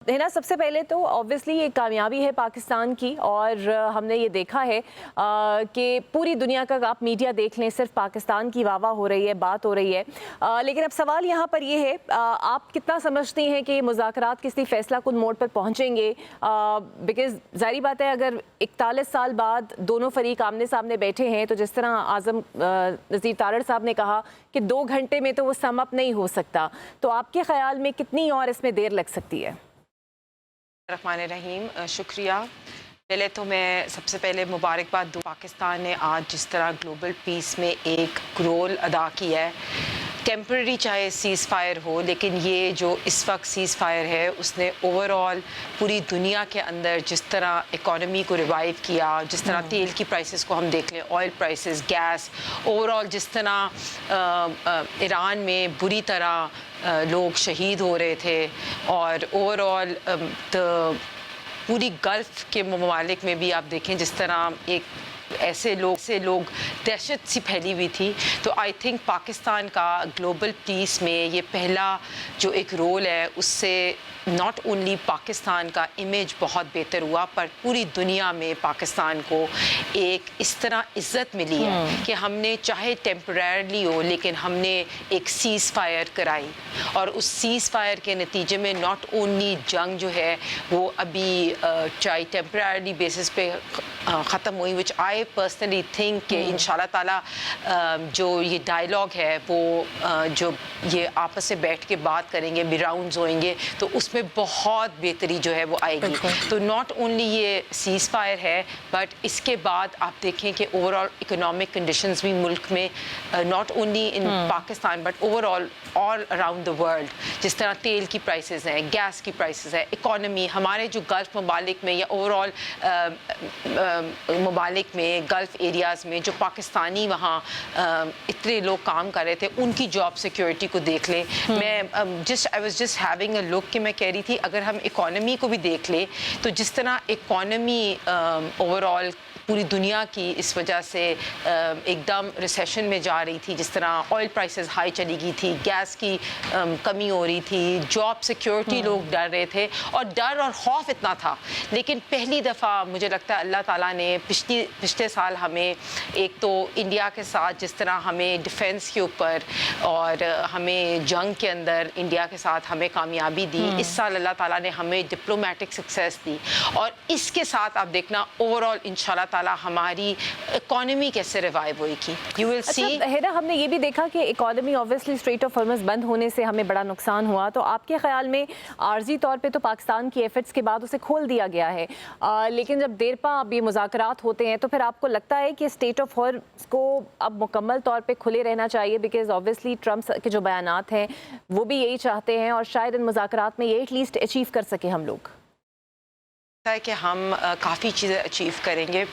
हिना, सबसे पहले तो ऑब्वियसली ये कामयाबी है पाकिस्तान की, और हमने ये देखा है कि पूरी दुनिया का आप मीडिया देख लें, सिर्फ पाकिस्तान की वाह हो रही है, बात हो रही है। लेकिन अब सवाल यहाँ पर ये है, आप कितना समझती हैं कि ये मुज़ाकरात किसी फ़ैसला कुन मोड़ पर पहुँचेंगे? बिकॉज़ ज़ाहिर बात है, अगर 41 साल बाद दोनों फरीक आमने सामने बैठे हैं, तो जिस तरह आज़म नज़ीर तारड़ साहब ने कहा कि 2 घंटे में तो वो सम अप नहीं हो सकता, तो आपके ख़्याल में कितनी और इसमें देर लग सकती है? रहमान रहीम, शुक्रिया। पहले तो मैं सबसे पहले मुबारकबाद दूँ, पाकिस्तान ने आज जिस तरह ग्लोबल पीस में एक रोल अदा किया है, टेम्पररी चाहे सीज़ फायर हो, लेकिन ये जो इस वक्त सीज़ फायर है उसने ओवरऑल पूरी दुनिया के अंदर जिस तरह इकॉनमी को रिवाइव किया, जिस तरह तेल की प्राइसेस को हम देख लें, ऑयल प्राइसेस, गैस, ओवरऑल जिस तरह ईरान में बुरी तरह लोग शहीद हो रहे थे, और ओवरऑल पूरी गल्फ़ के ममालिक में भी आप देखें जिस तरह एक ऐसे लोग दहशत सी फैली हुई थी। तो आई थिंक पाकिस्तान का ग्लोबल पीस में ये पहला जो एक रोल है, उससे नॉट ओनली पाकिस्तान का इमेज बहुत बेहतर हुआ, पर पूरी दुनिया में पाकिस्तान को एक इस तरह इज़्ज़त मिली है कि हमने चाहे टेम्परेरली हो, लेकिन हमने एक सीज़ फायर कराई, और उस सीज़ फायर के नतीजे में नॉट ओनली जंग जो है वो अभी चाहे टेम्परेरली बेसिस पे ख़त्म हुई, विच आई पर्सनली थिंक कि इंशाल्लाह ताला जो ये डायलॉग है वो जो ये आपस से बैठ के बात करेंगे, भी राउंड्स होंगे, तो उसमें बहुत बेहतरी जो है वो आएगी। तो नॉट ओनली ये सीज़ फायर है, बट इसके बाद आप देखें कि ओवरऑल इकोनॉमिक कंडीशंस भी मुल्क में not only in Pakistan but overall all around the world, जिस तरह तेल की प्राइसेस हैं, गैस की प्राइसेस है, इकॉनमी हमारे जो गल्फ़ ममालिक में या ओवरऑल ममालिक में, गल्फ़ एरियाज़ में जो पाकिस्तानी वहाँ इतने लोग काम कर रहे थे, उनकी जॉब सिक्योरिटी को देख लें। मैं I was just having a look कि मैं कह रही थी, अगर हम इकॉनमी को भी देख लें तो जिस तरह इकॉनमी ओवरऑल पूरी दुनिया की इस वजह से एकदम रिसेशन में जा रही थी, जिस तरह ऑयल प्राइसेस हाई चली गई थी, गैस की कमी हो रही थी, जॉब सिक्योरिटी लोग डर रहे थे, और डर और खौफ इतना था। लेकिन पहली दफ़ा मुझे लगता है अल्लाह ताला ने पिछले साल हमें, एक तो इंडिया के साथ जिस तरह हमें डिफेंस के ऊपर और हमें जंग के अंदर इंडिया के साथ हमें कामयाबी दी, इस साल अल्लाह ताला ने हमें डिप्लोमेटिक सक्सेस दी, और इसके साथ आप देखना ओवरऑल इंशाल्लाह हमारी इकोनॉमी कैसे रिवाइव होगी, यू विल सी। है ना, हमने ये भी देखा कि इकोनॉमी ऑब्वियसली स्ट्रेट ऑफ हॉर्मज़ बंद होने से हमें बड़ा नुकसान हुआ, तो आपके ख्याल में आर्जी तौर पे तो पाकिस्तान की एफर्ट्स के बाद उसे खोल दिया गया है, लेकिन जब देरपा अब ये मुज़ाकरात होते हैं तो फिर आपको लगता है कि स्टेट ऑफ हॉर्मज़ को अब मुकम्मल तौर पर खुले रहना चाहिए? बिकॉज ऑब्वियसली ट्रम्प के जो बयानात हैं वो भी यही चाहते हैं, और शायद इन मुज़ाकरात में ये एटलीस्ट अचीव कर सके हम लोग। है कि हम काफ़ी चीज़ें अचीव करेंगे।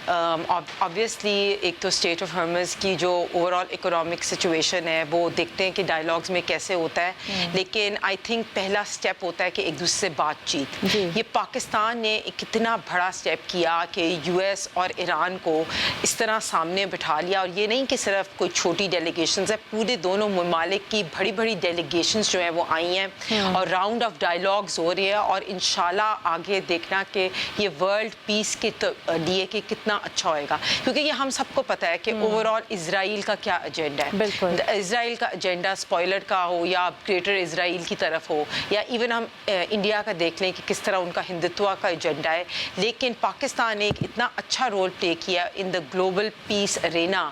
ऑब्वियसली एक तो स्टेट ऑफ हॉर्मज़ की जो ओवरऑल इकोनॉमिक सिचुएशन है वो देखते हैं कि डायलॉग्स में कैसे होता है, लेकिन आई थिंक पहला स्टेप होता है कि एक दूसरे से बातचीत। ये पाकिस्तान ने कितना बड़ा स्टेप किया कि यूएस और ईरान को इस तरह सामने बिठा लिया, और ये नहीं कि सिर्फ कोई छोटी डेलीगेशंस है, पूरे दोनों ममालिक की बड़ी बड़ी डेलीगेशंस जो हैं वो आई हैं, और राउंड ऑफ डायलॉग्स हो रही है, और इंशाल्लाह आगे देखना कि ये वर्ल्ड पीस के लिए कि कितना अच्छा होएगा, क्योंकि ये हम सबको पता है कि ओवरऑल इजराइल का क्या एजेंडा है। इजराइल का एजेंडा स्पॉइलर का हो या ग्रेटर इजराइल की तरफ हो, या इवन हम इंडिया का देख लें कि किस तरह उनका हिंदुत्व का एजेंडा है, लेकिन पाकिस्तान ने एक इतना अच्छा रोल प्ले किया in the global piece Arena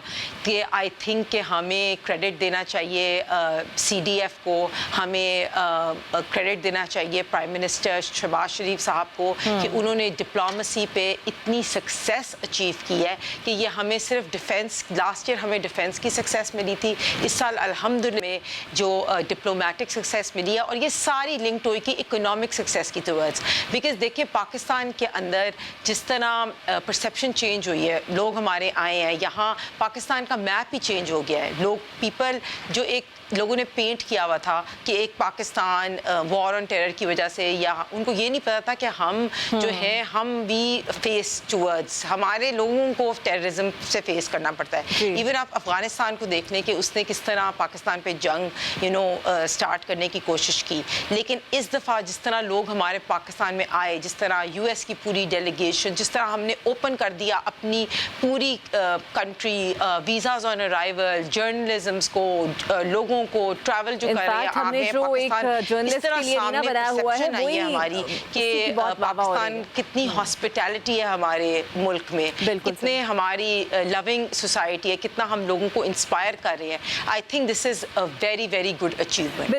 कि आई थिंक कि हमें क्रेडिट देना चाहिए CDF को, हमें क्रेडिट देना चाहिए प्राइम मिनिस्टर शहबाज शरीफ साहब को कि उन्होंने डिप्लोमेसी पे इतनी सक्सेस अचीव की है कि ये हमें सिर्फ डिफेंस, लास्ट ईयर हमें डिफेंस की सक्सेस मिली थी, इस साल अल्हम्दुलिल्लाह में जो डिप्लोमेटिक सक्सेस मिली है, और ये सारी लिंक्ड हुई कि इकोनॉमिक सक्सेस की टुवर्ड्स। बिकॉज देखिए पाकिस्तान के अंदर जिस तरह परसेप्शन चेंज हुई है, लोग हमारे आए हैं यहाँ, पाकिस्तान का मैप ही चेंज हो गया है। लोग पीपल जो एक लोगों ने पेंट किया हुआ था कि एक पाकिस्तान वॉर ऑन टेरर की वजह से, या उनको ये नहीं पता था कि हम जो है हम भी फेस टूवर्ड्स हमारे ہمارے لوگوں کو ٹیررزم سے فیس کرنا پڑتا ہے. ایون آپ افغانستان کو دیکھ لیں کہ اس نے کس طرح پاکستان پہ جنگ اسٹارٹ کرنے کی کوشش کی, لیکن اس دفعہ جس طرح لوگ ہمارے پاکستان میں آئے, جس طرح یو ایس کی پوری ڈیلیگیشن, جس طرح ہم نے اوپن کر دیا اپنی پوری کنٹری, ویزاز آن ارائیول, جرنلزمس کو, لوگوں کو ٹریول جو کر رہے ہیں آگے پاکستان, اس طرح سامنے پرسیپشن آئی ہے ہماری کہ پاکستان کتنی ہاسپٹیلٹی ہے ہمارے ملک میں, کتنے ہماری لونگ سوسائٹی ہے, کتنا ہم لوگوں کو انسپائر کر رہے ہیں. I think this is a very very good achievement.